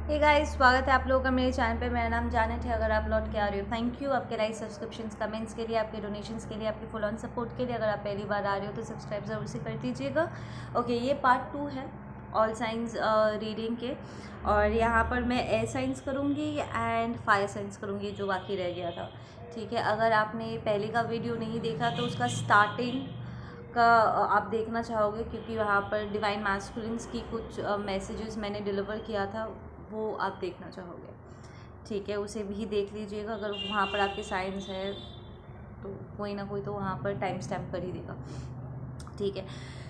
Hey guys, स्वागत है आप लोगों का मेरे चैनल पे। मेरा नाम जानत है। अगर आप लौट के आ रहे हो, थैंक यू आपके लाइक, सब्सक्रिप्शंस, कमेंट्स के लिए, आपके डोनेशंस के लिए, आपके फुल ऑन सपोर्ट के लिए। अगर आप पहली बार आ रहे हो तो सब्सक्राइब ज़रूर से कर दीजिएगा। ओके, ये पार्ट 2 है ऑल साइंस रीडिंग के, और यहाँ पर मैं एयर साइंस करूँगी एंड फायर साइंस करूँगी जो बाकी रह गया था। ठीक है, अगर आपने पहले का वीडियो नहीं देखा तो उसका स्टार्टिंग का आप देखना चाहोगे, क्योंकि वहाँ पर डिवाइन मैस्कुलिन्स की कुछ मैसेजेस मैंने डिलीवर किया था, वो आप देखना चाहोगे। ठीक है, उसे भी देख लीजिएगा। अगर वहाँ पर आपके साइंस है तो कोई ना कोई तो वहाँ पर टाइम स्टैम्प कर ही देगा। ठीक है,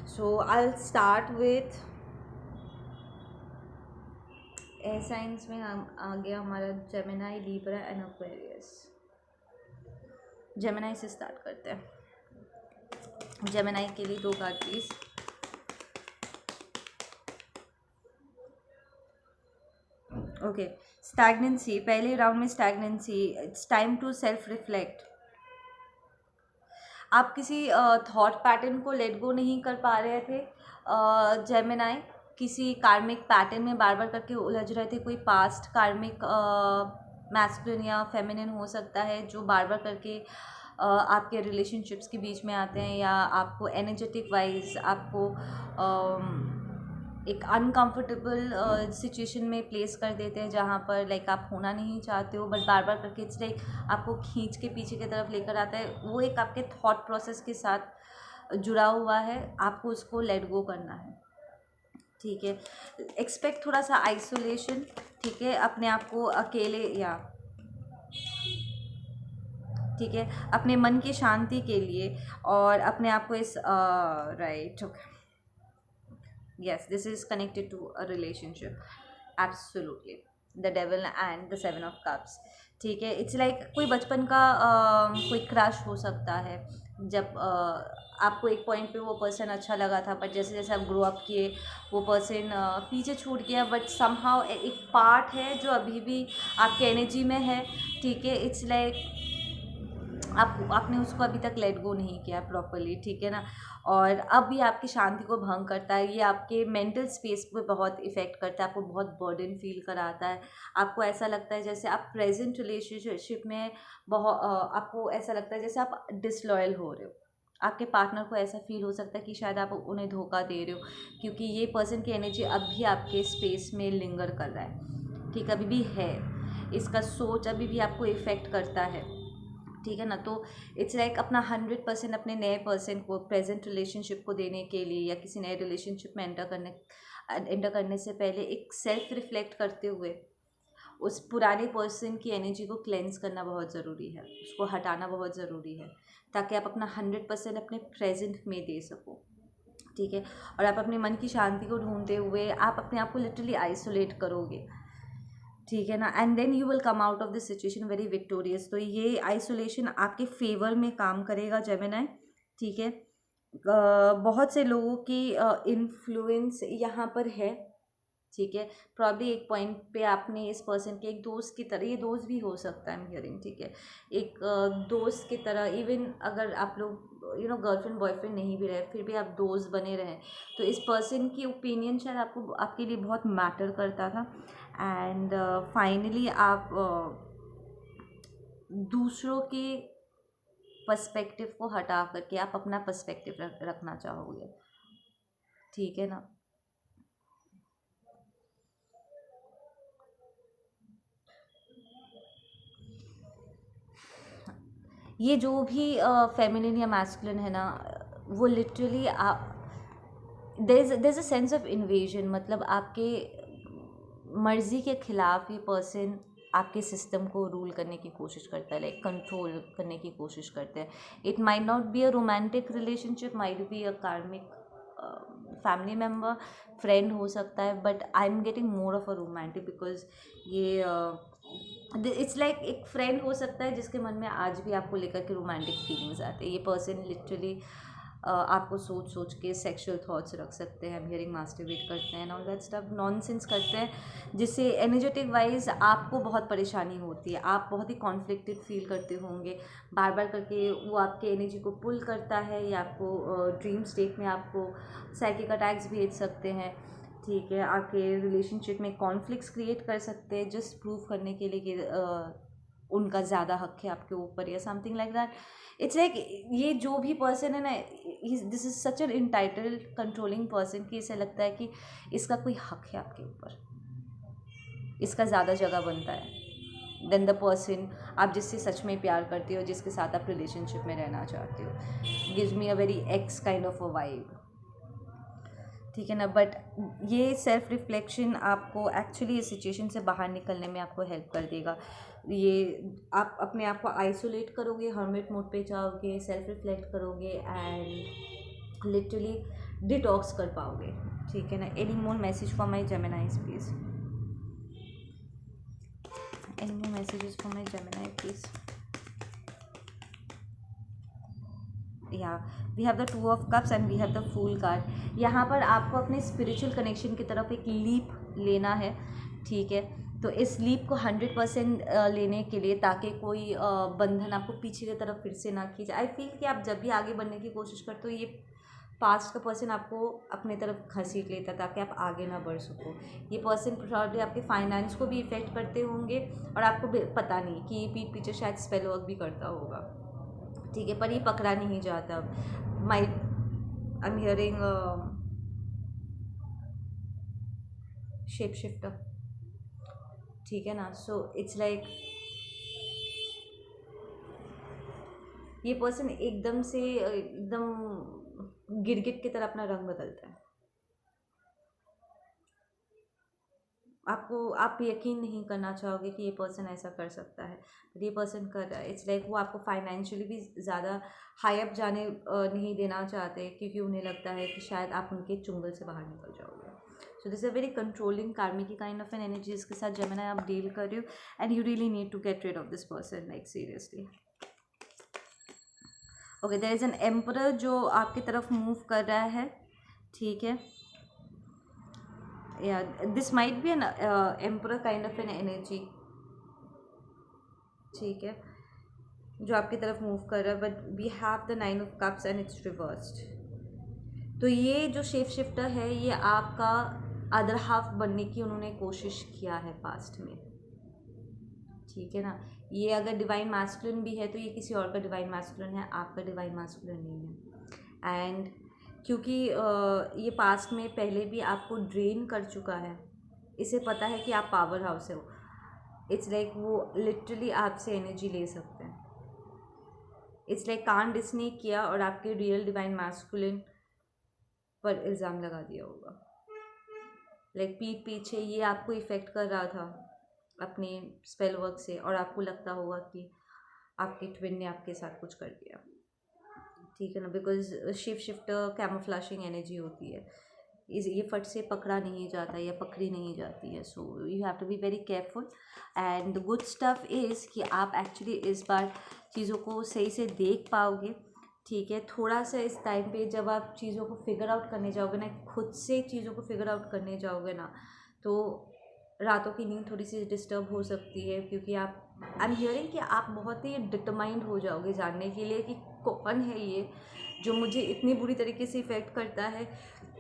so I start with air signs में आ गया हमारा Gemini, Libra and Aquarius. Gemini से स्टार्ट करते हैं। जेमिनाई के लिए 2 कार्ड प्लीज़। ओके, स्टैग्नेंसी, पहले राउंड में stagnancy. It's time to self reflect. आप किसी थॉट पैटर्न को लेट गो नहीं कर पा रहे थे जेमिनाई। किसी कार्मिक पैटर्न में बार बार करके उलझ रहे थे। कोई पास्ट कार्मिक मैस्कुलिन या फेमिनिन हो सकता है जो बार बार करके आपके रिलेशनशिप्स के बीच में आते हैं, या आपको एनर्जेटिक वाइज आपको एक अनकंफर्टेबल सिचुएशन में प्लेस कर देते हैं, जहाँ पर लाइक आप होना नहीं चाहते हो, बट बार बार करके इट्स लाइक आपको खींच के पीछे की तरफ लेकर आता है। वो एक आपके थॉट प्रोसेस के साथ जुड़ा हुआ है, आपको उसको लेट गो करना है। ठीक है, एक्सपेक्ट थोड़ा सा आइसोलेशन। ठीक है, अपने आप को अकेले, या ठीक है, अपने मन की शांति के लिए, और अपने आप को इस right, okay, yes, this is connected to a relationship, absolutely, the devil and the 7 of cups। ठीक है, इट्स लाइक कोई बचपन का कोई क्रश हो सकता है, जब आपको एक पॉइंट पे वो पर्सन अच्छा लगा था, बट जैसे जैसे आप ग्रो अप किए वो पर्सन पीछे छूट गया, बट समहाउ एक पार्ट है जो अभी भी आपके एनर्जी में है। ठीक है, इट्स लाइक आपने उसको अभी तक लेट गो नहीं किया प्रॉपरली। ठीक है ना, और अब ये आपकी शांति को भंग करता है, ये आपके मेंटल स्पेस पे बहुत इफ़ेक्ट करता है, आपको बहुत बर्डन फील कराता है। आपको ऐसा लगता है जैसे आप प्रेजेंट रिलेशनशिप में बहुत आपको ऐसा लगता है जैसे आप डिसलॉयल हो रहे हो। आपके पार्टनर को ऐसा फील हो सकता है कि शायद आप उन्हें धोखा दे रहे हो, क्योंकि ये पर्सन की एनर्जी अब भी आपके स्पेस में लिंगर कर रहा है। ठीक, अभी भी है, इसका सोच अभी भी आपको इफ़ेक्ट करता है। ठीक है ना, तो इट्स लाइक अपना 100% अपने नए पर्सन को, प्रेजेंट रिलेशनशिप को देने के लिए, या किसी नए रिलेशनशिप में एंटर करने से पहले एक सेल्फ रिफ्लेक्ट करते हुए उस पुराने पर्सन की एनर्जी को क्लेंस करना बहुत ज़रूरी है, उसको हटाना बहुत ज़रूरी है, ताकि आप अपना 100% अपने प्रेजेंट में दे सको। ठीक है, और आप अपने मन की शांति को ढूंढते हुए आप अपने आप को लिटरली आइसोलेट करोगे। ठीक है ना, and then you will come out of this situation very victorious. तो ये आइसोलेशन आपके फेवर में काम करेगा जेमिनाई। ठीक है, बहुत से लोगों की इन्फ्लुएंस यहाँ पर है। ठीक है, प्रॉब्ली एक पॉइंट पे आपने इस पर्सन के एक दोस्त की तरह, ये दोस्त भी हो सकता है, आई एम हियरिंग। ठीक है, एक दोस्त की तरह, इवन अगर आप लोग गर्लफ्रेंड बॉयफ्रेंड नहीं भी रहे, फिर भी आप दोस्त बने रहें, तो इस पर्सन की ओपिनियन शायद आपको आपके लिए बहुत मैटर करता था। एंड फाइनली आप दूसरों के पर्सपेक्टिव को हटा करके आप अपना पर्सपेक्टिव रखना चाहोगे। ठीक है ना, ये जो भी फेमिनिन या मैस्कुलिन है ना, वो literally there is a sense of invasion. मतलब आपके मर्ज़ी के ख़िलाफ़ ये पर्सन आपके सिस्टम को रूल करने की कोशिश करता है, लाइक कंट्रोल करने की कोशिश करते हैं। It might not be a romantic relationship, might be अ कार्मिक फैमिली मेम्बर, फ्रेंड हो सकता है, but I am getting more of a romantic, because ये इट्स लाइक एक फ्रेंड हो सकता है जिसके मन में आज भी आपको लेकर के रोमांटिक फीलिंग्स आते हैं। ये पर्सन लिटरली आपको सोच सोच के सेक्सुअल थॉट्स रख सकते हैं, हियरिंग मास्टरबेट करते हैं, ऑल दैट स्टफ नॉनसेंस करते हैं, जिससे एनर्जेटिक वाइज आपको बहुत परेशानी होती है। आप बहुत ही कॉन्फ्लिक्टेड फील करते होंगे, बार बार करके वो आपके एनर्जी को पुल करता है, या आपको ड्रीम स्टेट में आपको साइकिक अटैक्स भेज सकते हैं। ठीक है, आपके रिलेशनशिप में कॉन्फ्लिक्ट्स क्रिएट कर सकते हैं जस्ट प्रूव करने के लिए कि उनका ज़्यादा हक है आपके ऊपर या something like that. It's like ये जो भी पर्सन है ना, this is such an entitled controlling person कि इसे लगता है कि इसका कोई हक है आपके ऊपर, इसका ज़्यादा जगह बनता है देन द पर्सन आप जिससे सच में प्यार करते हो, जिसके साथ आप रिलेशनशिप में रहना चाहते हो। Gives me a very x kind of a vibe, ठीक है ना। बट ये सेल्फ रिफ्लेक्शन आपको एक्चुअली इस सिचुएशन से बाहर निकलने में आपको हेल्प कर देगा। ये आप अपने आप को आइसोलेट करोगे, हर्मिट मोड पे जाओगे, सेल्फ रिफ्लेक्ट करोगे एंड लिटरली डिटॉक्स कर पाओगे, ठीक है ना। Any more message for my जेमिनाइज please, any more messages for my Gemini please? Yeah, we have the 2 of cups and we have the Fool card। यहाँ पर आपको अपने स्पिरिचुअल कनेक्शन की तरफ एक लीप लेना है, ठीक है। तो इस लीप को 100% लेने के लिए, ताकि कोई बंधन आपको पीछे की तरफ फिर से ना खींचे। आई फील कि आप जब भी आगे बढ़ने की कोशिश करते हो, ये पास्ट का पर्सन आपको अपने तरफ घसीट लेता है ताकि आप आगे ना बढ़ सको। ये पर्सन प्रॉब्लली आपके फाइनेंस को भी इफ़ेक्ट करते होंगे और आपको पता नहीं कि ये पीठ पीछे शायद स्पेल वर्क भी करता होगा, ठीक है। पर ये पकड़ा नहीं जाता। आई एम हियरिंग शेप शिफ्टर, ठीक है ना। सो इट्स लाइक ये पर्सन एकदम से एकदम गिरगिट की तरह अपना रंग बदलता है। आप यकीन नहीं करना चाहोगे कि ये पर्सन ऐसा कर सकता है, बट ये पर्सन कर रहा है। इट्स लाइक वो आपको फाइनेंशियली भी ज़्यादा हाई अप जाने नहीं देना चाहते, क्योंकि उन्हें लगता है कि शायद आप उनके चुंगल से बाहर निकल जाओगे। So this a very controlling karmic kind of an energy जिसके साथ जेमिनी आप डील कर रहे हो and you really need to get rid of this person, like seriously. Okay, there is an emperor जो आपकी तरफ मूव कर रहा है, ठीक है। This might be an emperor kind of an energy, ठीक है, जो आपकी तरफ मूव कर रहा है। But we have the 9 of cups and it's reversed. तो ये जो शेप शिफ्टर है, ये आपका अदर हाफ बनने की उन्होंने कोशिश किया है पास्ट में, ठीक है ना। ये अगर डिवाइन मैस्कुलिन भी है तो ये किसी और का डिवाइन मैस्कुलिन है, आपका डिवाइन मैस्कुलिन नहीं है। एंड क्योंकि ये पास्ट में पहले भी आपको ड्रेन कर चुका है, इसे पता है कि आप पावर हाउस हो। इट्स लाइक वो लिटरली आपसे एनर्जी ले सकते हैं। इट्स लाइक कान इसने किया और आपके रियल डिवाइन मैस्कुलिन पर इल्ज़ाम लगा दिया होगा। लाइक पीठ पीछे ये आपको इफ़ेक्ट कर रहा था अपने स्पेल वर्क से, और आपको लगता होगा कि आपके ट्विन ने आपके साथ कुछ कर दिया, ठीक है ना। बिकॉज शिफ्ट शिफ्टर कैमोफ्लैशिंग एनर्जी होती है, ये फट से पकड़ा नहीं जाता या पकड़ी नहीं जाती है। So you have to be very careful. And the good stuff is कि आप एक्चुअली इस बार चीज़ों को सही से देख पाओगे, ठीक है। थोड़ा सा इस टाइम पे जब आप चीज़ों को फिगर आउट करने जाओगे ना, खुद से चीज़ों को फिगर आउट करने जाओगे ना, तो रातों की नींद थोड़ी सी डिस्टर्ब हो सकती है, क्योंकि आप आई एम हियरिंग कि आप बहुत ही डिटरमाइंड हो जाओगे जानने के लिए कि कौन है ये जो मुझे इतनी बुरी तरीके से इफ़ेक्ट करता है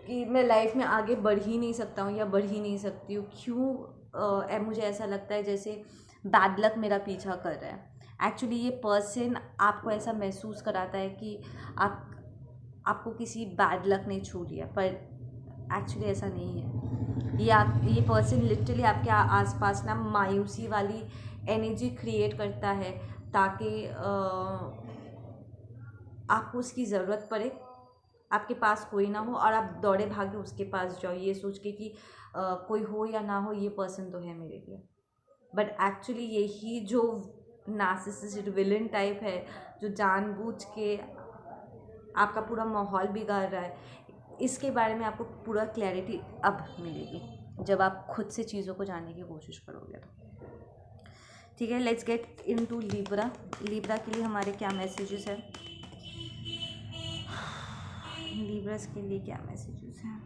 कि मैं लाइफ में आगे बढ़ ही नहीं सकता हूँ या बढ़ ही नहीं सकती हूँ। क्यों मुझे ऐसा लगता है जैसे बैड लक मेरा पीछा कर रहा है। एक्चुअली ये पर्सन आपको ऐसा महसूस कराता है कि आपको किसी बैड लक ने छू लिया, पर एक्चुअली ऐसा नहीं है। ये पर्सन लिटरली आपके आसपास ना मायूसी वाली एनर्जी क्रिएट करता है ताकि आपको उसकी ज़रूरत पड़े, आपके पास कोई ना हो और आप दौड़े भागे उसके पास जाओ ये सोच के कि कोई हो या ना हो ये पर्सन तो है मेरे लिए। बट एक्चुअली यही जो नार्सिसिस्ट विलन टाइप है जो जानबूझ के आपका पूरा माहौल बिगाड़ रहा है, इसके बारे में आपको पूरा क्लैरिटी अब मिलेगी जब आप खुद से चीज़ों को जानने की कोशिश करोगे तो, ठीक है। Let's get into Libra. Libra के लिए हमारे क्या मैसेजेस हैं, लिब्रस के लिए क्या मैसेजेस हैं।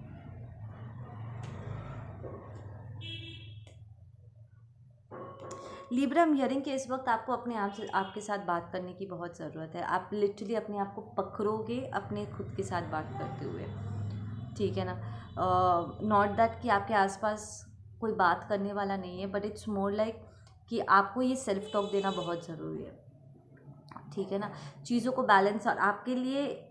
लिब्रा, हम हियरिंग कि इस वक्त आपको अपने आप से आपके साथ बात करने की बहुत ज़रूरत है। आप लिटरली अपने आप को पकड़ोगे अपने खुद के साथ बात करते हुए, ठीक है ना। नॉट दैट कि आपके आसपास कोई बात करने वाला नहीं है, बट इट्स मोर लाइक कि आपको ये सेल्फ टॉक देना बहुत ज़रूरी है, ठीक है ना। चीज़ों को बैलेंस आउट आपके लिए,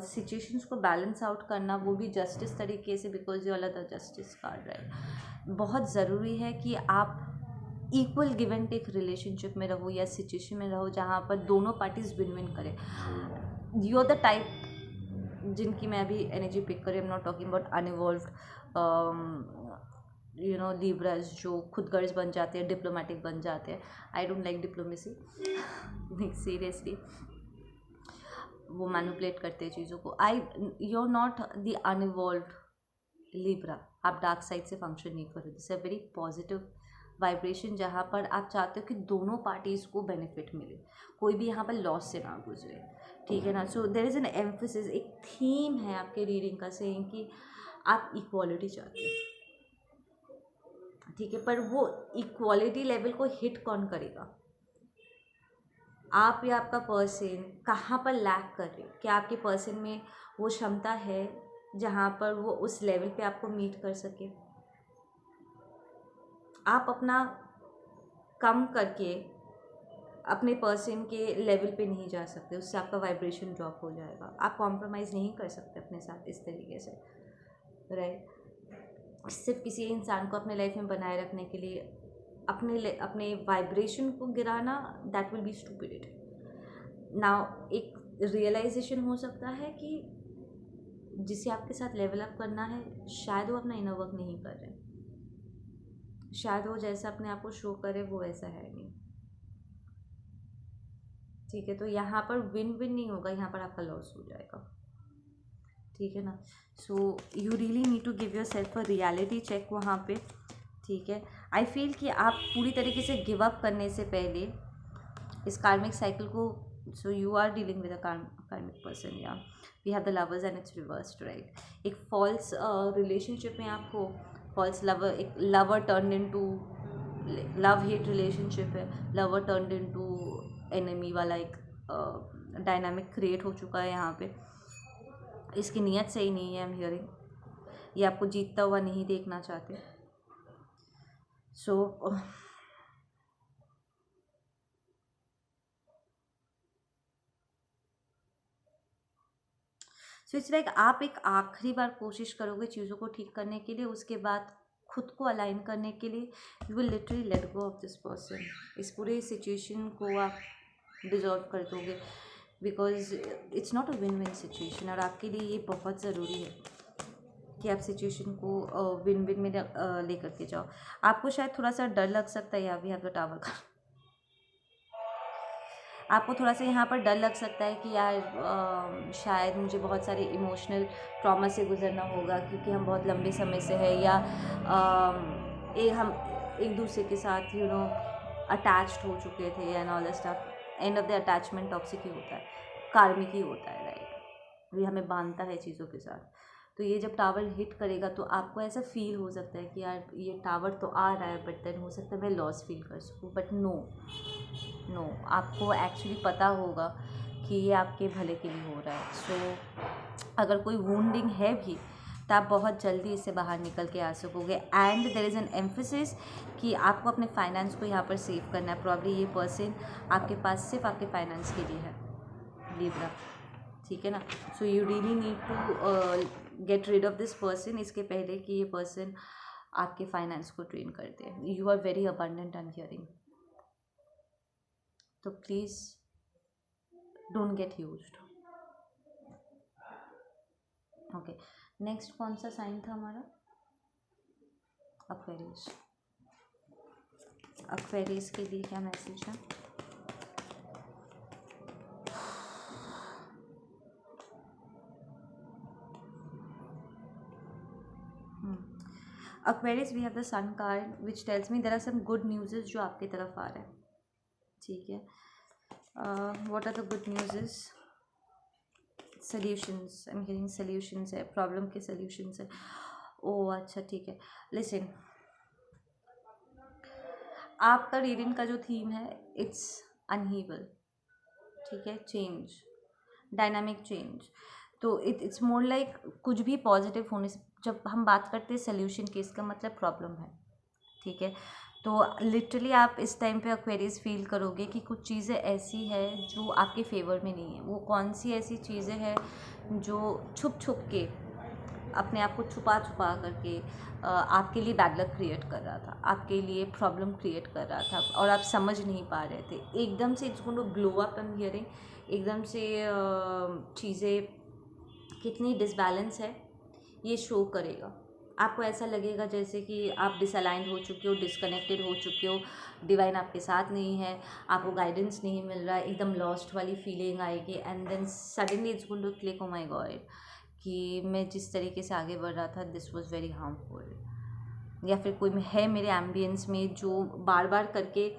सिचुएशंस को बैलेंस आउट करना, वो भी जस्टिस तरीके से, because you all are the justice card, right. बहुत ज़रूरी है कि आप equal give and take relationship में रहो या सिचुएशन में रहो जहाँ पर दोनों पार्टीज विन विन करें। यू आर द टाइप जिनकी मैं अभी एनर्जी पिक करी, I am not talking about unevolved you know Libras जो खुद गर्ज बन जाते हैं, डिप्लोमेटिक बन जाते हैं। I don't like diplomacy, seriously वो मैनिपुलेट करते हैं चीज़ों को। You are not the unevolved Libra, आप डार्क साइड से फंक्शन नहीं कर रहे। This a very positive vibration जहाँ पर आप चाहते हो कि दोनों पार्टीज़ को बेनिफिट मिले, कोई भी यहाँ पर लॉस से ना गुजरे, ठीक है ना। So there is an emphasis, एक थीम है आपके रीडिंग का सेइंग कि आप इक्वालिटी चाहते हो, ठीक है। पर वो इक्वालिटी लेवल को हिट कौन करेगा? आप या आपका पर्सन कहाँ पर लैक कर रहे हो? क्या आपके पर्सन में वो क्षमता है जहाँ पर वो उस लेवल पे आपको मीट कर सके? आप अपना कम करके अपने पर्सन के लेवल पे नहीं जा सकते, उससे आपका वाइब्रेशन ड्रॉप हो जाएगा। आप कॉम्प्रोमाइज़ नहीं कर सकते अपने साथ इस तरीके से, राइट। सिर्फ किसी इंसान को अपने लाइफ में बनाए रखने के लिए अपने वाइब्रेशन को गिराना, that will be stupidity. Now एक रियलाइजेशन हो सकता है कि जिसे आपके साथ लेवल अप करना है, शायद वो अपना इनर वर्क नहीं कर रहे, शायद वो जैसा अपने आप को शो करे वो वैसा है नहीं, ठीक है। तो यहाँ पर विन विन नहीं होगा, यहाँ पर आपका लॉस हो जाएगा, ठीक है ना। So you really need to give yourself a reality check वहाँ पे, ठीक है। आई फील कि आप पूरी तरीके से गिव अप करने से पहले इस कार्मिक साइकिल को, so you are dealing with a karmic person, या we have the lovers and it's reversed, right. एक फॉल्स रिलेशनशिप में आपको फॉल्स लवर, एक lover turn into love hate relationship है, लवर टर्न इनटू एनिमी वाला एक dynamic create हो चुका है यहाँ पे। इसकी नीयत सही नहीं है, आई एम हियरिंग। ये आपको जीतता हुआ नहीं देखना चाहते। सो इट्स लाइक आप एक आखिरी बार कोशिश करोगे चीज़ों को ठीक करने के लिए, उसके बाद खुद को अलाइन करने के लिए you will literally let go of this person. इस पूरे सिचुएशन को आप डिजॉल्व कर दोगे, because it's not a win win situation. और आपके लिए ये बहुत ज़रूरी है कि आप सिचुएशन को विन विन में लेकर के जाओ। आपको शायद थोड़ा सा डर लग सकता है, या भी आपका टावर का आपको थोड़ा सा यहाँ पर डर लग सकता है कि यार शायद मुझे बहुत सारे इमोशनल ट्रॉमा से गुजरना होगा, क्योंकि हम बहुत लंबे समय से है, या हम एक दूसरे के साथ यू नो अटैच्ड हो चुके थे and all the stuff. End of the attachment toxic ही होता है, कार्मिक ही होता है, राइट। ये हमें बांधता है चीज़ों के साथ। तो ये जब टावर हिट करेगा तो आपको ऐसा फील हो सकता है कि यार ये टावर तो आ रहा है, बट देन हो सकता है मैं लॉस फील कर सकूँ, बट नो, आपको एक्चुअली पता होगा कि ये आपके भले के लिए हो रहा है। सो अगर कोई वुंडिंग है भी तो आप बहुत जल्दी इससे बाहर निकल के आ सकोगे। And there is an emphasis कि आपको अपने फाइनेंस को यहाँ पर सेव करना है। प्रॉब्ली ये पर्सन आपके पास सिर्फ आपके फाइनेंस के लिए है, लिब्रा, ठीक है ना। So you really need to get rid of this person इसके पहले कि ये पर्सन आपके फाइनेंस को ट्रेन करते हैं। You are very abundant and hearing, तो please don't get used. Okay, next कौन सा साइन था हमारा? एक्वेरियस। एक्वेरियस के लिए क्या मैसेज है? Aquarius, we have the sun card which tells me there are some good news जो आपकी तरफ आ रहा है, ठीक है। what are the good news? solutions, I'm hearing solutions है, प्रॉब्लम के solutions है। ओह अच्छा, ठीक है। लिसन, आपका रीडिंग का जो थीम है इट्स अनहीबल, ठीक है, चेंज, डायनामिक चेंज। तो इट्स मोर लाइक कुछ भी पॉजिटिव होने से जब हम बात करते हैं सोल्यूशन की, इसका मतलब प्रॉब्लम है, ठीक है। तो लिटरली आप इस टाइम पे एक्वेरियस फील करोगे कि कुछ चीज़ें ऐसी है जो आपके फेवर में नहीं है। वो कौन सी ऐसी चीज़ें हैं जो छुप छुप के, अपने आप को छुपा छुपा करके आपके लिए बैड लक क्रिएट कर रहा था, आपके लिए प्रॉब्लम क्रिएट कर रहा था, और आप समझ नहीं पा रहे थे। एकदम से it's going to glow up and hearing, एकदम से चीज़ें कितनी डिसबैलेंस है ये शो करेगा। आपको ऐसा लगेगा जैसे कि आप डिसअलाइंड हो चुके हो, डिस्कनेक्टेड हो चुके हो, डिवाइन आपके साथ नहीं है, आपको गाइडेंस नहीं मिल रहा है, एकदम लॉस्ट वाली फीलिंग आएगी। And then suddenly it's going to click, oh my God, कि मैं जिस तरीके से आगे बढ़ रहा था दिस वाज वेरी हार्मफुल। या फिर कोई है मेरे एम्बियंस में जो बार बार करके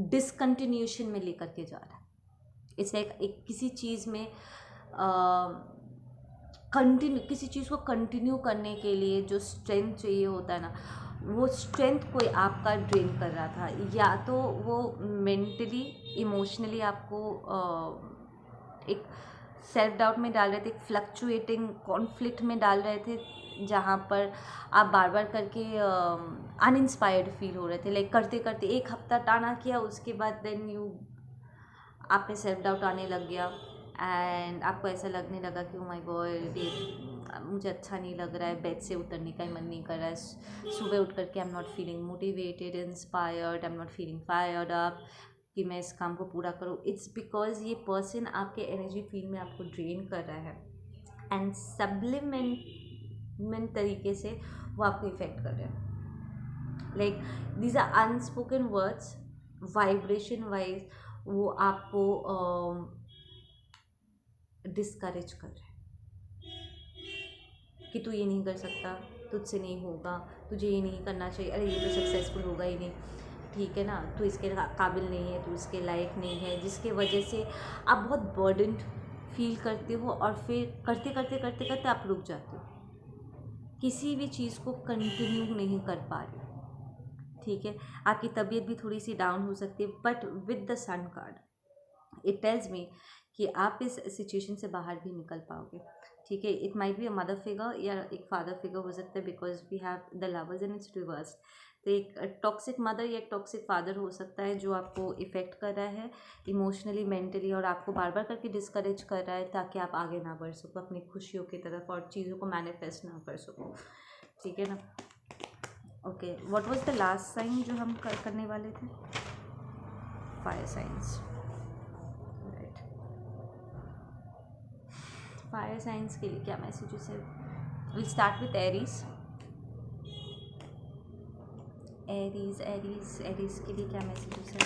डिसकंटिन्यूशन में लेकर के जा रहा है। इट्स लाइक एक किसी चीज़ में किसी चीज़ को कंटिन्यू करने के लिए जो स्ट्रेंथ चाहिए होता है ना, वो स्ट्रेंथ कोई आपका ड्रेन कर रहा था। या तो वो मेंटली, इमोशनली आपको एक सेल्फ डाउट में डाल रहे थे, एक फ्लक्चुएटिंग कॉन्फ्लिक्ट में डाल रहे थे, जहाँ पर आप बार बार करके अनइंस्पायर्ड फील हो रहे थे। लाइक करते करते एक हफ्ता टाना किया, उसके बाद देन आप में सेल्फ डाउट आने लग गया एंड आपको ऐसा लगने लगा कि ओ माय गॉड, ये मुझे अच्छा नहीं लग रहा है, बेड से उतरने का ही मन नहीं कर रहा है, सुबह उठ करके आई am not feeling motivated, inspired, I am not feeling fired up कि मैं इस काम को पूरा करूँ। इट्स बिकॉज ये पर्सन आपके एनर्जी फील्ड में आपको ड्रेन कर रहा है एंड सब्लिमेंट तरीके से वो आपको इफेक्ट कर रहे हैं। Like these are unspoken words, vibration wise वो आपको डिस्करेज कर रहे हैं कि तू ये नहीं कर सकता, तुझसे नहीं होगा, तुझे ये नहीं करना चाहिए, अरे ये तो सक्सेसफुल होगा ही नहीं, ठीक है ना, तू इसके काबिल नहीं है, तू इसके लायक नहीं है, जिसके वजह से आप बहुत बर्डन फील करते हो और फिर करते करते करते करते आप रुक जाते हो, किसी भी चीज़ को कंटिन्यू नहीं कर पा रहे हो, ठीक है। आपकी तबीयत भी थोड़ी सी डाउन हो सकती है, but with the sun card it tells me कि आप इस सिचुएशन से बाहर भी निकल पाओगे, ठीक है। It might be a mother figure या एक फादर फिगर हो सकता है, because we have the lovers in its reverse. तो एक टॉक्सिक मदर या एक टॉक्सिक फादर हो सकता है जो आपको इफ़ेक्ट कर रहा है इमोशनली, मेंटली, और आपको बार बार करके डिस्करेज कर रहा है ताकि आप आगे ना बढ़ सको अपनी खुशियों की तरफ और चीज़ों को मैनिफेस्ट ना कर सको, ठीक है ना। Okay, what was the last sign जो हम करने वाले थे? Fire signs, right. Fire signs के लिए क्या मैसेजेस है? Will start with Aries. Aries Aries Aries के लिए क्या मैसेजेस है?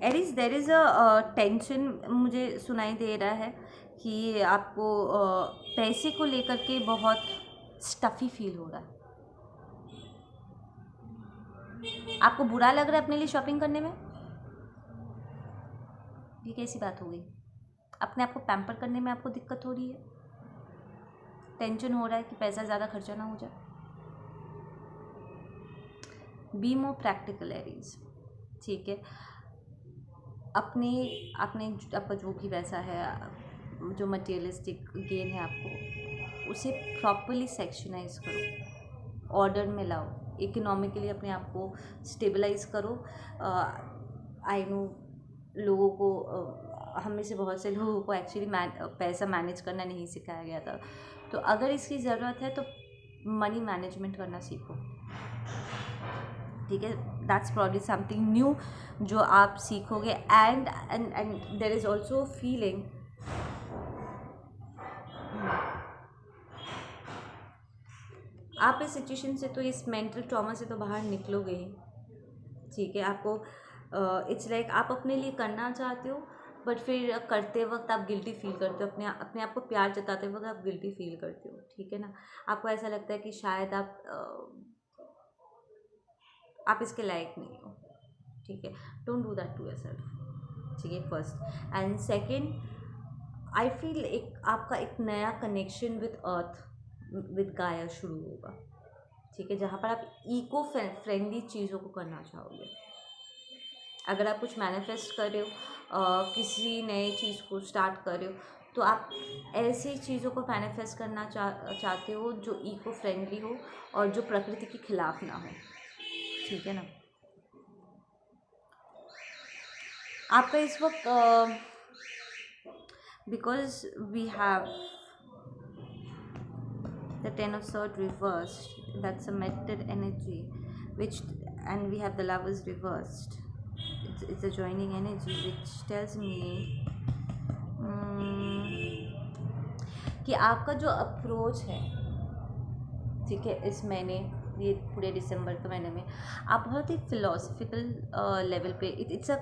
Aries, there is a tension मुझे सुनाई दे रहा है कि आपको पैसे को लेकर के बहुत स्टफ़ी फील हो रहा है। आपको बुरा लग रहा है अपने लिए शॉपिंग करने में? ये कैसी बात हो गई? अपने आप को पैम्पर करने में आपको दिक्कत हो रही है, टेंशन हो रहा है कि पैसा ज़्यादा खर्चा ना हो जाए। बी मोर प्रैक्टिकल एरीज, ठीक है। अपने अपने आपका जो भी पैसा है, जो मटेरियलिस्टिक गेन है, आपको उसे प्रॉपरली सेक्शनाइज करो, ऑर्डर में लाओ, इकोनॉमिकली अपने आप को स्टेबलाइज करो। आई नो लोगों को हम में से बहुत से लोगों को एक्चुअली पैसा मैनेज करना नहीं सिखाया गया था, तो अगर इसकी ज़रूरत है तो मनी मैनेजमेंट करना सीखो, ठीक है। दैट्स प्रॉब्ली समथिंग न्यू जो आप सीखोगे। And and and there is also feeling, आप इस सिचुएशन से, तो इस मेंटल ट्रॉमा से तो बाहर निकलोगे ही, ठीक है। आपको इट्स लाइक आप अपने लिए करना चाहते हो, बट फिर करते वक्त आप गिल्टी फील करते हो, अपने आप को प्यार जताते वक्त आप गिल्टी फील करते हो, ठीक है ना। आपको ऐसा लगता है कि शायद आप इसके लायक नहीं हो, ठीक है। Don't do that to yourself, ठीक है, first. And second, I feel एक आपका एक नया कनेक्शन विद अर्थ, विद गाया शुरू होगा, ठीक है, जहाँ पर आप इको फ्रेंडली चीज़ों को करना चाहोगे, अगर आप कुछ मैनिफेस्ट कर रहे हो, किसी नए चीज़ को स्टार्ट कर रहे हो, तो आप ऐसी चीज़ों को मैनिफेस्ट करना चाहते हो जो इको फ्रेंडली हो और जो प्रकृति के खिलाफ ना हो, ठीक है ना। आपका इस वक्त because we have the ten of swords reversed, that's a mated energy, which, and we have the lovers reversed, it's a joining energy which tells me कि आपका जो अप्रोच है, ठीक है, इस महीने, ये पूरे दिसंबर के महीने में आप बहुत ही फिलोसफिकल लेवल पे, it's a,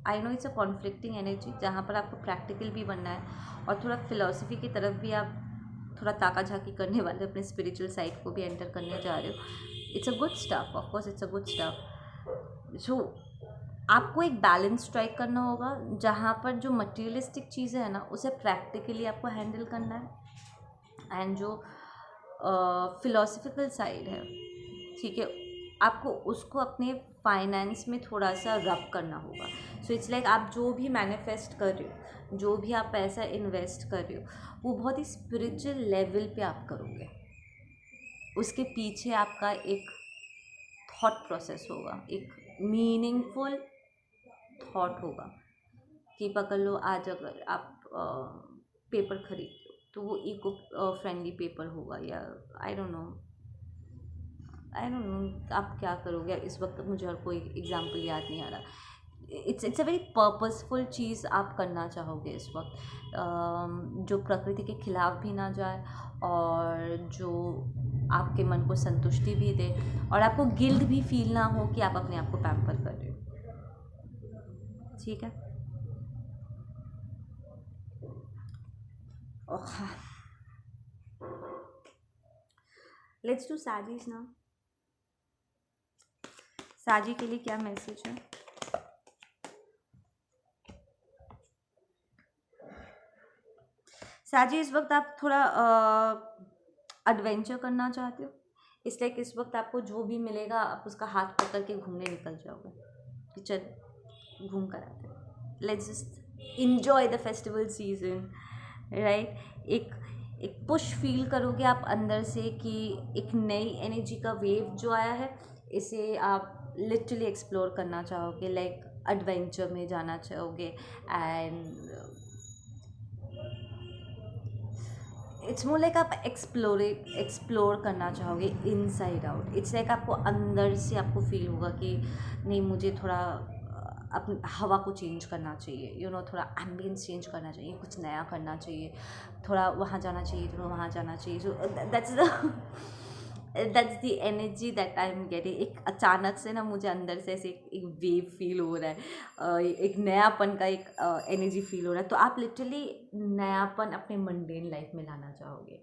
I know it's a conflicting energy, जहाँ पर आपको प्रैक्टिकल भी बनना है और थोड़ा फिलोसफी की तरफ भी आप थोड़ा ताका झाकी करने वाले, अपने स्पिरिचुअल साइड को भी एंटर करने जा रहे हो। It's a good stuff, of course it's a good stuff. So आपको एक बैलेंस स्ट्राइक करना होगा, जहाँ पर जो मटेरियलिस्टिक चीज़ें हैं ना, उसे प्रैक्टिकली आपको हैंडल करना है, एंड जो फिलोसफिकल साइड है, ठीक है, आपको उसको अपने फाइनेंस में थोड़ा सा रब करना होगा। सो इट्स लाइक आप जो भी मैनिफेस्ट कर रहे हो, जो भी आप पैसा इन्वेस्ट कर रहे हो, वो बहुत ही स्पिरिचुअल लेवल पे आप करोगे। उसके पीछे आपका एक थॉट प्रोसेस होगा, एक मीनिंगफुल थॉट होगा कि पकड़ लो, आज अगर आप पेपर खरीदते हो तो वो इको फ्रेंडली पेपर होगा, या आई डोंट नो आप क्या करोगे इस वक्त, मुझे और कोई एग्जांपल याद नहीं आ रहा। इट्स अ वेरी पर्पसफुल चीज़ आप करना चाहोगे इस वक्त, जो प्रकृति के खिलाफ भी ना जाए और जो आपके मन को संतुष्टि भी दे और आपको गिल्ट भी फील ना हो कि आप अपने आप को पैम्पर कर रहे हो, ठीक है। लेट्स डू साजीज ना। साजी के लिए क्या मैसेज है? साजी, इस वक्त आप थोड़ा एडवेंचर करना चाहते हो, इसलिए कि इस वक्त आपको जो भी मिलेगा आप उसका हाथ पकड़ के घूमने निकल जाओगे कि चल घूम कर आते हैं, let's just enjoy the festival season, right. एक एक पुश फील करोगे आप अंदर से कि एक नई एनर्जी का वेव जो आया है, इसे आप लिटरली एक्सप्लोर करना चाहोगे, लाइक एडवेंचर में जाना चाहोगे, एंड इट्स मोर लाइक आप एक्सप्लोर करना चाहोगे इनसाइड आउट। इट्स लाइक आपको अंदर से आपको फील होगा कि नहीं, मुझे थोड़ा अपनी हवा को चेंज करना चाहिए, यू नो, थोड़ा एम्बियंस चेंज करना चाहिए, कुछ नया करना चाहिए, थोड़ा वहाँ जाना चाहिए, थोड़ा वहाँ जाना चाहिए। So that's the energy that I am getting. एक अचानक से ना मुझे अंदर से ऐसे एक वेव फील हो रहा है, एक नयापन का एक एनर्जी फील हो रहा है। तो आप लिटरली नयापन अपने मंडेन लाइफ में लाना चाहोगे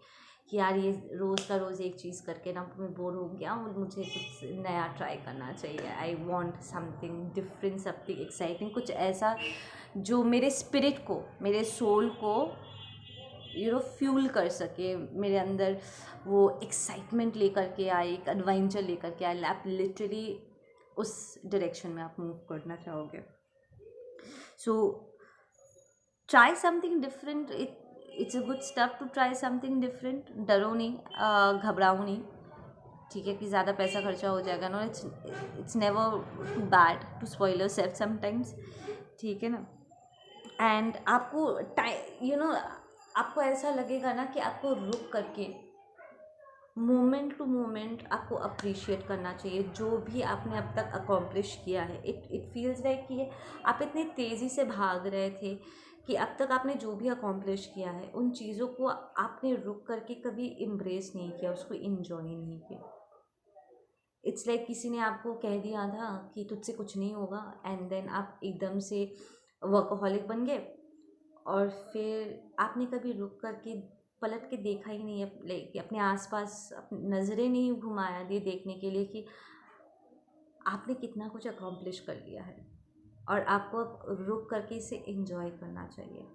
कि यार ये रोज़ का रोज़ एक चीज़ करके ना मैं बोर हो गया हूँ, मुझे कुछ नया ट्राई करना चाहिए। I want something different, something exciting, कुछ ऐसा जो मेरे स्पिरिट को, मेरे सोल को यू नो फ्यूल कर सके, मेरे अंदर वो एक्साइटमेंट लेकर के आए, एक एडवेंचर लेकर के आए। आप लिटरली उस डायरेक्शन में आप मूव करना चाहोगे। So try something different, it's a good step to try something different. डरो नहीं, घबराओ नहीं, ठीक है, कि ज़्यादा पैसा खर्चा हो जाएगा। No, it's never too bad to spoil yourself sometimes, ठीक है ना। एंड आपको टाइम, यू नो, आपको ऐसा लगेगा ना कि आपको रुक करके मोमेंट टू मोमेंट आपको अप्रिशिएट करना चाहिए जो भी आपने अब तक अकॉम्प्लिश किया है। इट फील्स लाइक कि आप इतनी तेज़ी से भाग रहे थे कि अब तक आपने जो भी अकॉम्प्लिश किया है, उन चीज़ों को आपने रुक करके कभी इम्ब्रेस नहीं किया, उसको इन्जॉय नहीं किया। इट्स लाइक किसी ने आपको कह दिया था कि तुझसे कुछ नहीं होगा, एंड देन आप एकदम से वर्कोहॉलिक बन गए, और फिर आपने कभी रुक करके पलट के देखा ही नहीं, लाइक अपने आसपास नज़रें नहीं घुमाया ये देखने के लिए कि आपने कितना कुछ अकॉम्प्लिश कर लिया है, और आपको अब रुक करके इसे एंजॉय करना चाहिए।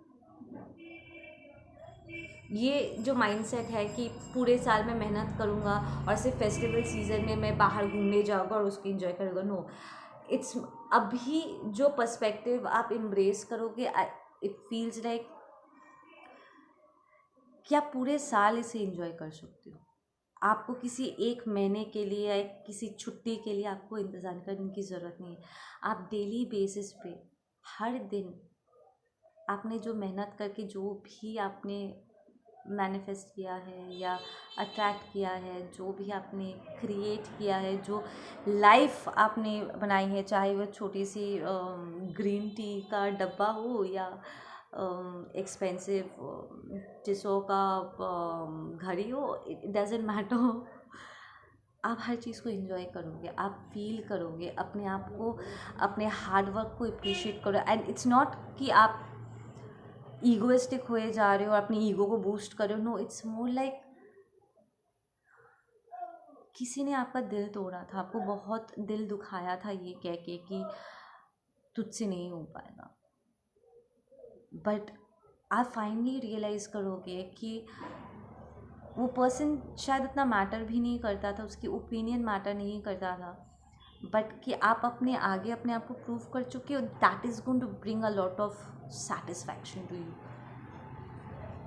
ये जो माइंडसेट है कि पूरे साल में मेहनत करूँगा और सिर्फ फेस्टिवल सीज़न में मैं बाहर घूमने जाऊँगा और उसको एंजॉय करूँगा, नो, इट्स अभी जो पर्सपेक्टिव आप एम्ब्रेस करोगे, इट फील्स लाइक कि आप पूरे साल इसे एंजॉय कर सकते हो। आपको किसी एक महीने के लिए या किसी छुट्टी के लिए आपको इंतज़ार करने की ज़रूरत नहीं है। आप डेली बेसिस पे हर दिन आपने जो मेहनत करके जो भी आपने मैनिफेस्ट किया है या अट्रैक्ट किया है, जो भी आपने क्रिएट किया है, जो लाइफ आपने बनाई है, चाहे वो छोटी सी ग्रीन टी का डब्बा हो या एक्सपेंसिव टिसो का घड़ी हो, इट डजेंट मैटर। आप हर चीज़ को एंजॉय करोगे, आप फील करोगे अपने आप को, अपने हार्ड वर्क को अप्रिशिएट करो। एंड इट्स नॉट कि आप ईगोइस्टिक होए जा रहे हो, अपनी ईगो को बूस्ट कर रहे हो। नो, इट्स मोर लाइक किसी ने आपका दिल तोड़ा था, आपको बहुत दिल दुखाया था ये कह के कि तुझसे नहीं हो पाएगा, बट आप फाइनली रियलाइज़ करोगे कि वो पर्सन शायद इतना मैटर भी नहीं करता था, उसकी ओपिनियन मैटर नहीं करता था, बट कि आप अपने आगे अपने आप को प्रूव कर चुके हो। That is going to bring a lot of satisfaction to you.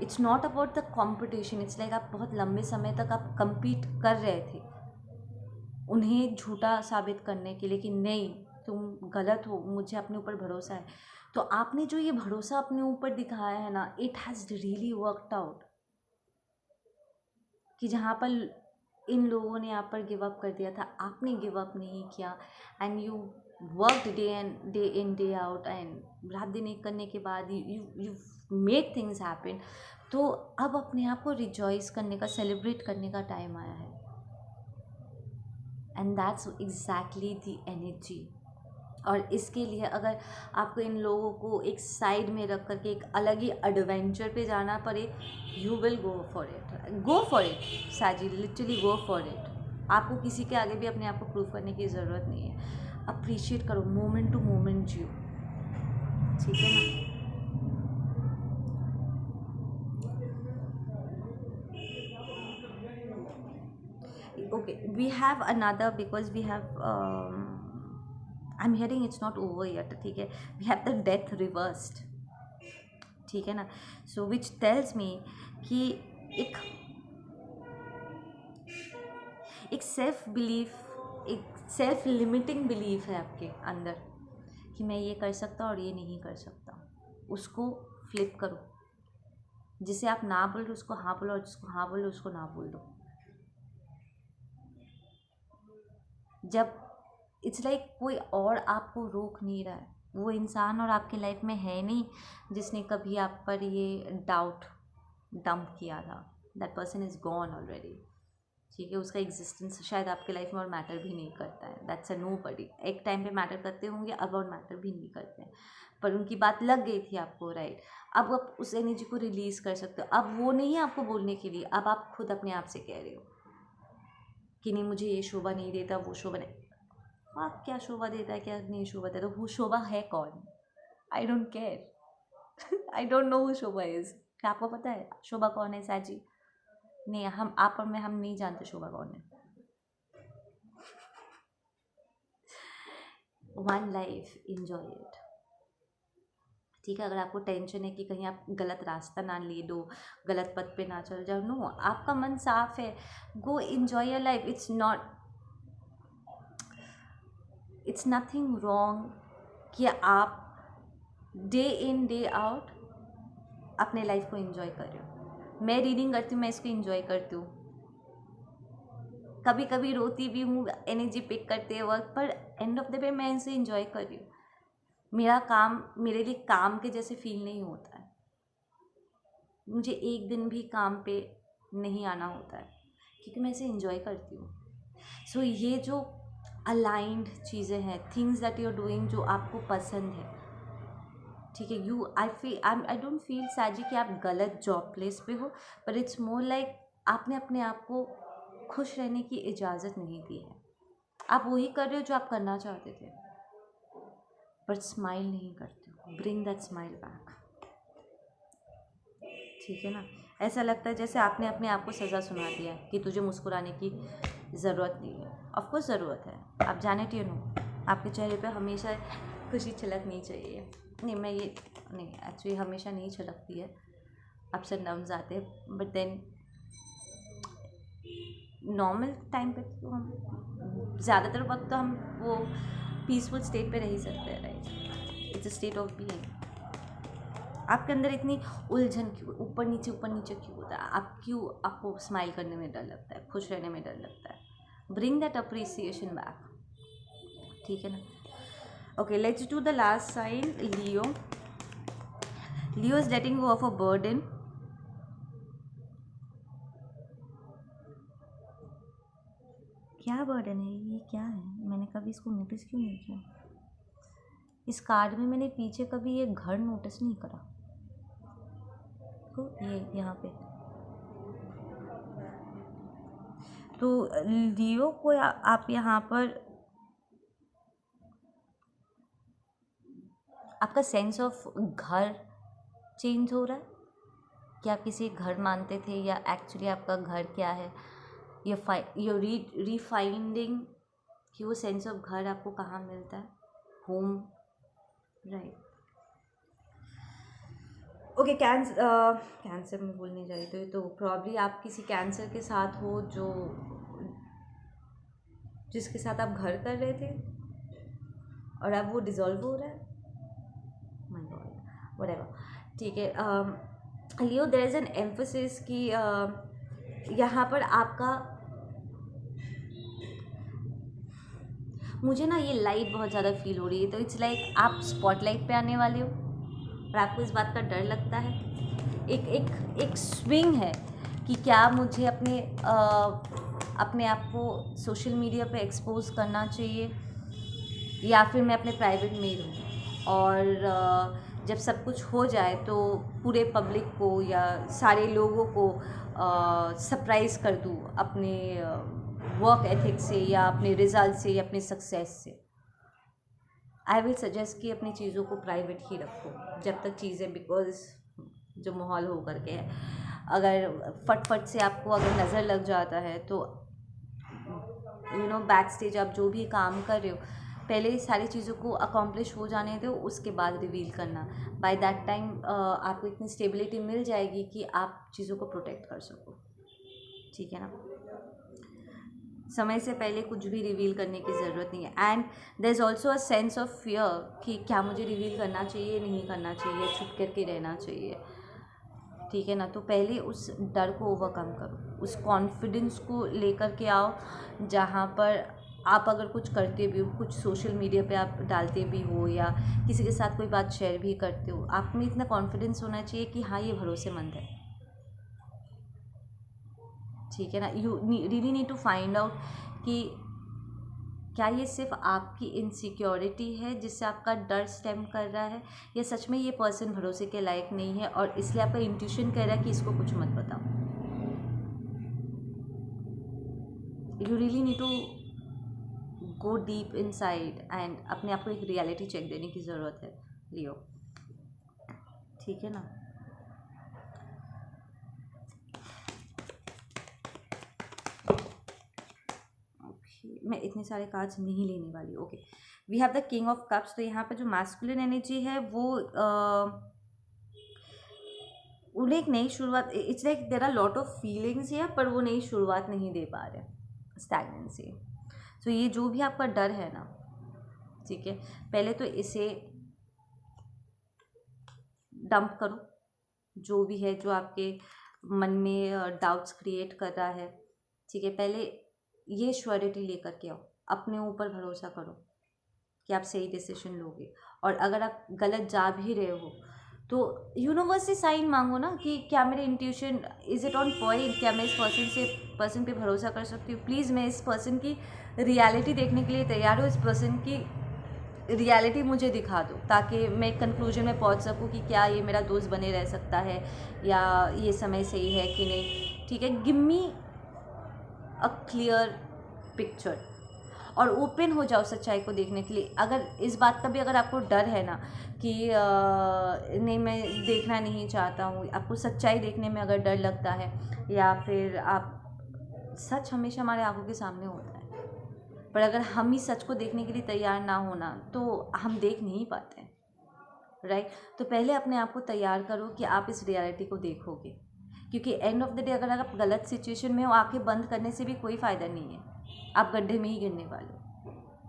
It's not about the competition, it's like आप बहुत लंबे समय तक आप compete कर रहे थे उन्हें झूठा साबित करने के लिए कि नहीं तुम गलत हो, मुझे अपने ऊपर भरोसा है। तो आपने जो ये भरोसा अपने ऊपर दिखाया है ना, it has really worked out. कि जहाँ पर इन लोगों ने आप पर गिव अप कर दिया था, आपने गिव अप नहीं किया and you worked day in day out, and रात दिन एक करने के बाद यू मेड थिंग्स हैपन। तो अब अपने आप को रिजॉइस करने का, सेलिब्रेट करने का टाइम आया है। And that's exactly the energy. और इसके लिए अगर आपको इन लोगों को एक साइड में रख करके एक अलग ही एडवेंचर पे जाना पड़े, you will go for it साजी, लिटरली गो फॉर इट। आपको किसी के आगे भी अपने आप को प्रूव करने की ज़रूरत नहीं है। अप्रिशिएट करो, मोमेंट टू मोमेंट जियो, ठीक है ना। Okay, we have another because we have I'm hearing it's not over yet, ठीक है। We have the death reversed, ठीक है ना। सो विच टेल्स मी कि एक एक सेल्फ बिलीफ, एक सेल्फ लिमिटिंग बिलीफ है आपके अंदर कि मैं ये कर सकता और ये नहीं कर सकता। उसको फ्लिप करो, जिसे आप ना बोल रहे उसको हाँ बोलो, और जिसको हाँ बोलो उसको ना बोल दो। जब इट्स लाइक कोई और आपको रोक नहीं रहा है, वो इंसान और आपके लाइफ में है नहीं जिसने कभी आप पर ये डाउट डंप किया था। That person is gone already, ठीक है। उसका एग्जिस्टेंस शायद आपके लाइफ में और मैटर भी नहीं करता है। दैट्स अ नो बडी। एक टाइम पे मैटर करते होंगे, अब और मैटर भी नहीं करते हैं, पर उनकी बात लग गई थी आपको, राइट। अब आप उस एनर्जी को रिलीज़ कर सकते हो। अब वो नहीं है आपको बोलने के लिए, अब आप खुद अपने आप से कह रहे हो कि नहीं मुझे ये शोभा नहीं देता, वो शोभा नहीं। आप क्या शोभा देता है, क्या नहीं शोभा देता, वो शोभा है कौन? I don't care. I don't know who Shobha is. क्या आपको पता है शोभा कौन है साजी? नहीं, हम आप और मैं हम नहीं जानते शोभा कौन है। वन लाइफ, इंजॉय इट, ठीक है। अगर आपको टेंशन है कि कहीं आप गलत रास्ता ना ले दो, गलत पथ पे ना चल जाओ, नो, आपका मन साफ है, go enjoy your life. It's nothing wrong कि आप डे इन डे आउट अपने लाइफ को एंजॉय कर रहे हो। मैं रीडिंग करती हूँ, मैं इसको एंजॉय करती हूँ, कभी कभी रोती भी हूँ एनर्जी पिक करते वक्त, पर एंड ऑफ द डे मैं इसे एंजॉय कर रही हूँ। मेरा काम मेरे लिए काम के जैसे फील नहीं होता है। मुझे एक दिन भी काम पे नहीं आना होता है क्योंकि मैं इसे एंजॉय करती हूँ। सो ये जो अलाइंड चीज़ें हैं, things that you are doing जो आपको पसंद है, ठीक है। आई डोंट फील साजी कि आप गलत जॉब प्लेस पे हो, पर इट्स मोर लाइक आपने अपने आप को खुश रहने की इजाज़त नहीं दी है। आप वही कर रहे हो जो आप करना चाहते थे, पर स्माइल नहीं करते हो। ब्रिंग दैट स्माइल बैक, ठीक है ना। ऐसा लगता है जैसे आपने अपने आप को सज़ा सुना दिया कि तुझे मुस्कुराने की ज़रूरत नहीं है। ऑफकोर्स ज़रूरत है, आप जाने टी नो, आपके चेहरे पे हमेशा खुशी छलकनी चाहिए। नहीं मैं ये नहीं, एक्चुअली हमेशा नहीं छलकती है, अप्स एंड डाउन्स आते हैं, बट देन नॉर्मल टाइम पे तो हम ज़्यादातर वक्त तो हम वो पीसफुल स्टेट पे रह ही सकते हैं, right. It's a state of being. आपके अंदर इतनी उलझन क्यों, ऊपर नीचे क्यों होता है? आपको स्माइल करने में डर लगता है, खुश रहने में डर लगता है? ब्रिंग दैट अप्रिसिएशन बैक, ठीक है ना। Okay, let's do the last sign, Leo. Leo is letting go of a burden. क्या बर्डन है ये, क्या है? मैंने कभी इसको नोटिस क्यों नहीं किया? इस कार्ड में मैंने पीछे कभी ये घर नोटिस नहीं करा। तो ये यहाँ पे तो लियो को आप यहाँ पर आपका सेंस ऑफ घर चेंज हो रहा है कि आप किसी घर मानते थे या एक्चुअली आपका घर क्या है, ये रीफाइंडिंग कि वो सेंस ऑफ घर आपको कहाँ मिलता है, होम, राइट। ओके, कैंसर में बोलने जा रही तो प्रॉब्ली आप किसी कैंसर के साथ हो जो जिसके साथ आप घर कर रहे थे और अब वो डिज़ोल्व हो रहा है। माय गॉड, व्हाटएवर, ठीक है। लियो, देयर इज़ एन एम्फोसिस कि यहाँ पर आपका, मुझे ना ये लाइट बहुत ज़्यादा फील हो रही है, तो इट्स लाइक आप स्पॉटलाइट पे आने वाले हो और आपको इस बात का डर लगता है। एक एक एक स्विंग है कि क्या मुझे अपने आप को सोशल मीडिया पे एक्सपोज करना चाहिए या फिर मैं अपने प्राइवेट में ही रहूँ, और जब सब कुछ हो जाए तो पूरे पब्लिक को या सारे लोगों को सरप्राइज़ कर दूँ अपने वर्क एथिक से या अपने रिजल्ट से या अपने सक्सेस से। आई विल सजेस्ट कि अपनी चीज़ों को प्राइवेट ही रखो जब तक चीज़ें, बिकॉज जो माहौल हो करके है, अगर फट से आपको अगर नज़र लग जाता है तो बैक स्टेज आप जो भी काम कर रहे हो पहले सारी चीज़ों को अकॉम्प्लिश हो जाने दो, उसके बाद रिवील करना। बाय दैट टाइम आपको इतनी स्टेबिलिटी मिल जाएगी कि आप चीज़ों को प्रोटेक्ट कर सको, ठीक है ना। समय से पहले कुछ भी रिवील करने की ज़रूरत नहीं है। And there is also a sense of fear कि क्या मुझे रिवील करना चाहिए, नहीं करना चाहिए, छुप करके रहना चाहिए, ठीक है ना। तो पहले उस डर को ओवरकम करो, उस कॉन्फिडेंस को लेकर के आओ, जहाँ पर आप अगर कुछ करते भी हो, कुछ सोशल मीडिया पे आप डालते भी हो या किसी के साथ कोई बात शेयर भी करते हो, आप में इतना कॉन्फिडेंस होना चाहिए कि हाँ ये भरोसेमंद है, ठीक है ना। You really need to find out कि क्या ये सिर्फ आपकी इनसिक्योरिटी है जिससे आपका डर स्टेम कर रहा है, या सच में ये पर्सन भरोसे के लायक नहीं है और इसलिए आपका इंट्यूशन कह रहा है कि इसको कुछ मत बताओ। You really need to go deep inside and अपने आप को एक रियलिटी चेक देने की ज़रूरत है, लियो, ठीक है ना। मैं इतने सारे कार्ड्स नहीं लेने वाली। Okay, we have the king of cups. तो यहाँ पे जो मैस्कुलिन एनर्जी है वो उन्हें एक नई शुरुआत, it's like there are lot of feelings है पर वो नई शुरुआत नहीं दे पा रहे, स्टैग्नेंसी। तो ये जो भी आपका डर है ना, ठीक है, पहले तो इसे डंप करो, जो भी है जो आपके मन में डाउट्स क्रिएट कर रहा है, ठीक है। पहले ये श्योरिटी लेकर के आओ, अपने ऊपर भरोसा करो कि आप सही डिसीजन लोगे, और अगर आप गलत जा भी रहे हो तो यूनिवर्स से साइन मांगो ना कि क्या मेरे intuition is it on point, क्या मैं इस पर्सन पे भरोसा कर सकती हूँ। प्लीज़ मैं इस पर्सन की रियलिटी देखने के लिए तैयार हूँ, इस पर्सन की रियलिटी मुझे दिखा दो ताकि मैं एक कंक्लूजन में पहुँच सकूँ कि क्या ये मेरा दोस्त बने रह सकता है या ये समय सही है कि नहीं, ठीक है। Give me a clear picture और ओपन हो जाओ सच्चाई को देखने के लिए। अगर इस बात का भी अगर आपको डर है ना कि नहीं मैं देखना नहीं चाहता हूँ, आपको सच्चाई देखने में अगर डर लगता है, या फिर आप, सच हमेशा हमारे आंखों के सामने होता है, पर अगर हम ही सच को देखने के लिए तैयार ना होना तो हम देख नहीं पाते हैं, राइट। तो पहले अपने आप को तैयार करो कि आप इस रियलिटी को देखोगे, क्योंकि एंड ऑफ द डे अगर आप गलत सिचुएशन में हो, आंखें बंद करने से भी कोई फ़ायदा नहीं है, आप गड्ढे में ही गिरने वाले हो।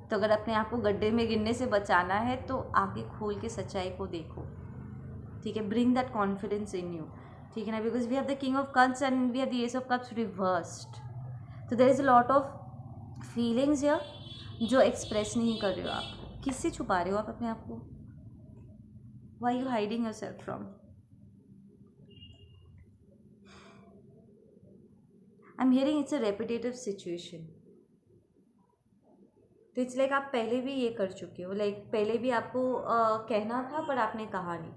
तो अगर अपने आप को गड्ढे में गिरने से बचाना है तो आंखें खोल के सच्चाई को देखो, ठीक है। Bring that confidence in you, ठीक है ना, because we have the king of cups and we have the ace of cups reversed. तो there is a lot of feelings या जो एक्सप्रेस नहीं कर रहे हो आप। किससे छुपा रहे हो आप अपने आप को? Why you hiding your self from? I am hearing it's a repetitive situation. तो इट्स लाइक आप पहले भी ये कर चुके हो, लाइक पहले भी आपको कहना था पर आपने कहा नहीं।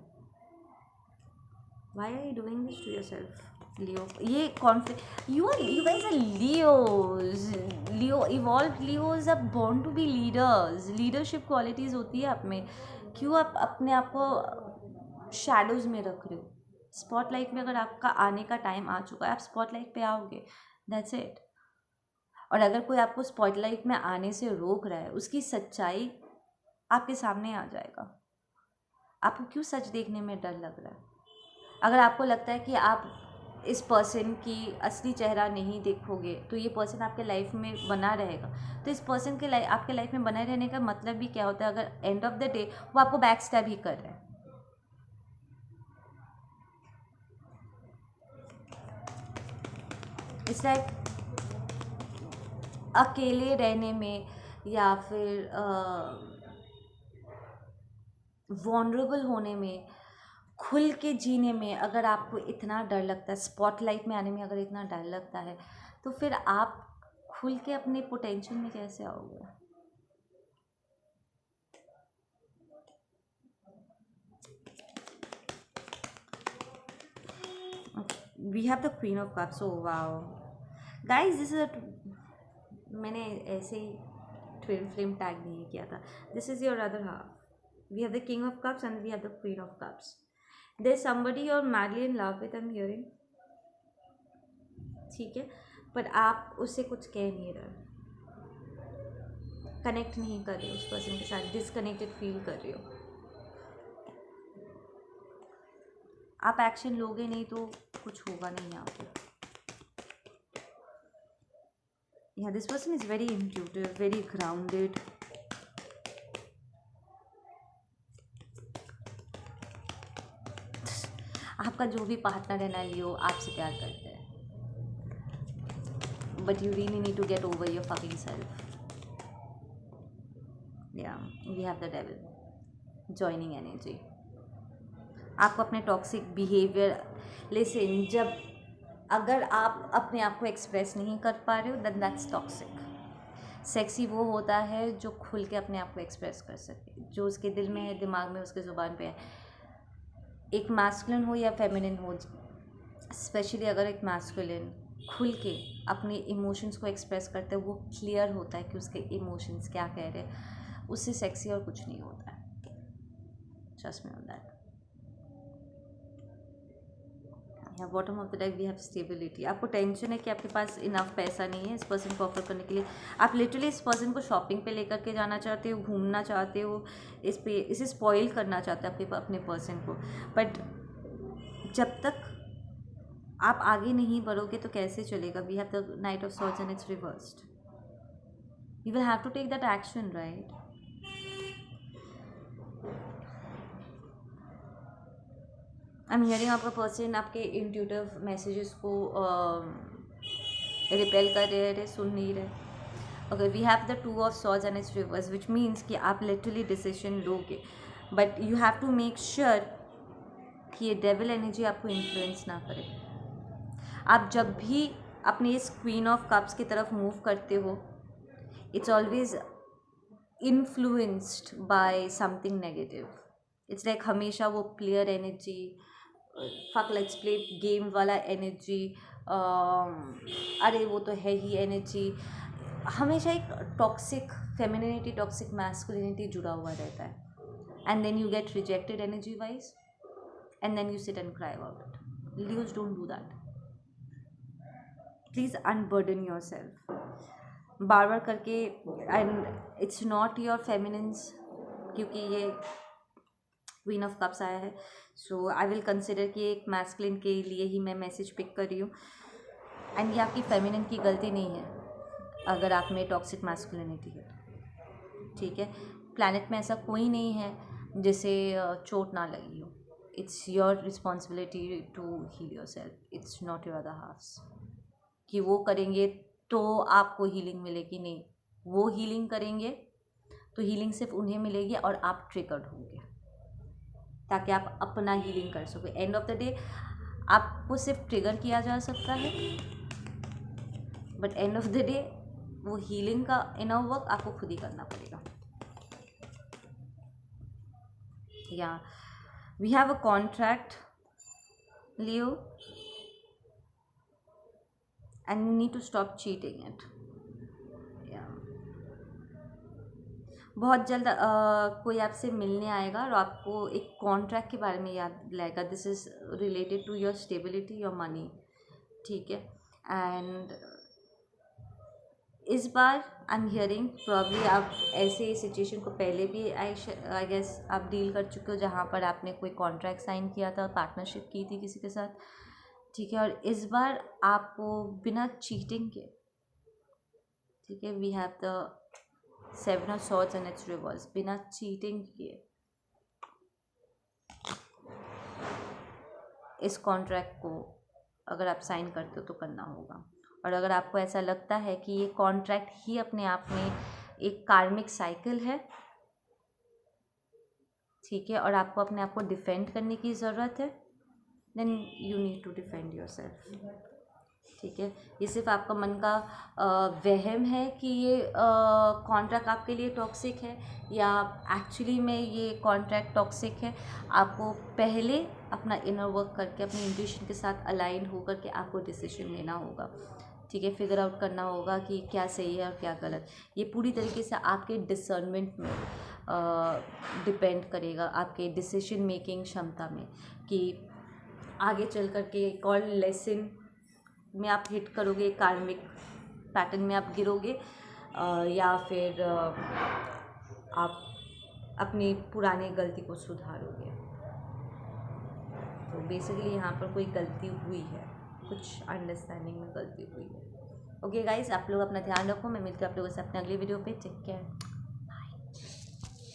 Why are you doing this to yourself Leo? ये conflict, you guys are Leos, Leo evolve Leos are born to be leaders. Leadership qualities होती है आप में। क्यों आप अपने आप को शैडोज़ में रख रहे हो? स्पॉटलाइट में अगर आपका आने का टाइम आ चुका है, आप स्पॉटलाइट पे आओगे, दैट्स इट। और अगर कोई आपको स्पॉटलाइट में आने से रोक रहा है, उसकी सच्चाई आपके सामने आ जाएगा। आपको क्यों सच देखने में डर लग रहा है? अगर आपको लगता है कि आप इस पर्सन की असली चेहरा नहीं देखोगे तो ये पर्सन आपके लाइफ में बना रहेगा, तो इस पर्सन के आपके लाइफ में बने रहने का मतलब भी क्या होता है? अगर एंड ऑफ द डे वो आपको बैक स्टैब ही कर रहा है। इट्स लाइक अकेले रहने में या फिर वॉनरेबल होने में, खुल के जीने में अगर आपको इतना डर लगता है, स्पॉटलाइट में आने में अगर इतना डर लगता है, तो फिर आप खुल के अपने पोटेंशियल में कैसे आओगे? We have the queen of cups. Oh wow guys, this is मैंने ऐसे ही ट्विन फ्लेम टैग नहीं किया था। This is your other half. We have the king of cups and we have the queen of cups. There is somebody you are madly in love with, I am hearing, ठीक है, पर आप उससे कुछ कह नहीं रहे, कनेक्ट नहीं कर रहे हो उस पर्सन के साथ, डिसकनेक्टेड फील कर रहे हो। आप एक्शन लोगे नहीं तो कुछ होगा नहीं यहाँ पे। Yeah, this person is very intuitive, very grounded. आपका जो भी पार्टनर है ना लियो, आपसे प्यार करते हैं, but you really need to get over your fucking self. या we have the devil joining energy. आपको अपने टॉक्सिक बिहेवियर, लिसन, जब अगर आप अपने आप को एक्सप्रेस नहीं कर पा रहे हो, देन दैट्स टॉक्सिक। सेक्सी वो होता है जो खुल के अपने आप को एक्सप्रेस कर सके, जो उसके दिल में है, दिमाग में, उसके ज़ुबान पे है। एक मैस्कुलिन हो या फेमिनिन हो, स्पेशली अगर एक मैस्कुलिन खुल के अपने इमोशंस को एक्सप्रेस करता है, वो क्लियर होता है कि उसके इमोशंस क्या कह रहे हैं, उससे सेक्सी और कुछ नहीं होता है। Trust me on that. या bottom of the deck we have stability. आपको टेंशन है कि आपके पास इनफ पैसा नहीं है इस पर्सन को ऑफर करने के लिए। आप लिटरली इस पर्सन को शॉपिंग पे लेकर के जाना चाहते हो, घूमना चाहते हो, इसे स्पॉइल करना चाहते हो अपने पर्सन को, बट जब तक आप आगे नहीं बढ़ोगे तो कैसे चलेगा? We have the knight of swords and it's reversed. You will have to take that action, right? I am hearing आपका पर्सन आपके इंट्यूटिव मैसेजेस को रिपेल कर रहे, सुन नहीं रहे। अगर we have the two of swords and its reverse, which means कि आप लिटरली डिसीजन लोगे, but you have to make sure कि ये डेविल एनर्जी आपको इन्फ्लुएंस ना करे। आप जब भी अपनी इस क्वीन ऑफ कप्स की तरफ मूव करते हो, it's always influenced by something negative. It's like हमेशा वो player energy, fuck let's play game वाला एनर्जी, अरे वो तो है ही एनर्जी, हमेशा एक टॉक्सिक फेमिनिटी, टॉक्सिक मैस्कुलिनिटी जुड़ा हुआ रहता है। And then you get rejected energy wise and then you sit and cry about it. Leos don't do that. Please unburden yourself. बार बार करके, and it's not your feminines, क्योंकि ये queen of cups आया है। So I will consider कि एक masculine के लिए ही मैं मैसेज पिक कर रही हूँ, एंड ये आपकी फेमिनिन की गलती नहीं है अगर आप में टॉक्सिक मैस्कुलिनिटी है, ठीक है। प्लैनेट में ऐसा कोई नहीं है जिसे चोट ना लगी हो। It's your responsibility to heal yourself, it's not your other half's कि वो करेंगे तो आपको हीलिंग मिलेगी, नहीं। वो हीलिंग करेंगे तो हीलिंग सिर्फ उन्हें मिलेगी और आप ट्रिगर्ड होंगे, ताकि आप अपना हीलिंग कर सको। एंड ऑफ द डे आपको सिर्फ ट्रिगर किया जा सकता है, but end of the day वो हीलिंग का इनर वर्क आपको खुद ही करना पड़ेगा। या we have a contract Leo, and you need to stop cheating it. बहुत जल्द कोई आपसे मिलने आएगा और आपको एक कॉन्ट्रैक्ट के बारे में याद दिलाएगा। This is related to your stability, your money, ठीक है। एंड इस बार आई एम हियरिंग प्रॉब्ली आप ऐसे सिचुएशन को पहले भी आई गेस आप डील कर चुके हो, जहाँ पर आपने कोई कॉन्ट्रैक्ट साइन किया था, पार्टनरशिप की थी किसी के साथ, ठीक है। और इस बार आपको बिना चीटिंग के, ठीक है, we have the 7 of Swords and its reverse, बिना चीटिंग किए इस कॉन्ट्रैक्ट को अगर आप साइन करते हो तो करना होगा। और अगर आपको ऐसा लगता है कि ये कॉन्ट्रैक्ट ही अपने आप में एक कार्मिक साइकिल है, ठीक है, और आपको अपने आप को डिफेंड करने की ज़रूरत है, then you need to defend yourself, ठीक है। ये सिर्फ आपका मन का वहम है कि ये कॉन्ट्रैक्ट आपके लिए टॉक्सिक है, या एक्चुअली में ये कॉन्ट्रैक्ट टॉक्सिक है। आपको पहले अपना इनर वर्क करके अपनी इंट्यूशन के साथ अलाइन होकर के आपको डिसीजन लेना होगा, ठीक है। फिगर आउट करना होगा कि क्या सही है और क्या गलत। ये पूरी तरीके से आपके डिसर्नमेंट में डिपेंड करेगा, आपके डिसीजन मेकिंग क्षमता में, कि आगे चल कर के कौन लेसन में आप हिट करोगे, कार्मिक पैटर्न में आप गिरोगे, या फिर आप अपनी पुरानी गलती को सुधारोगे। तो बेसिकली यहाँ पर कोई गलती हुई है, कुछ अंडरस्टैंडिंग में गलती हुई है। ओके गाइज, आप लोग अपना ध्यान रखो। मैं मिलती हूँ आप लोगों से अपने अगले वीडियो पे। Take care.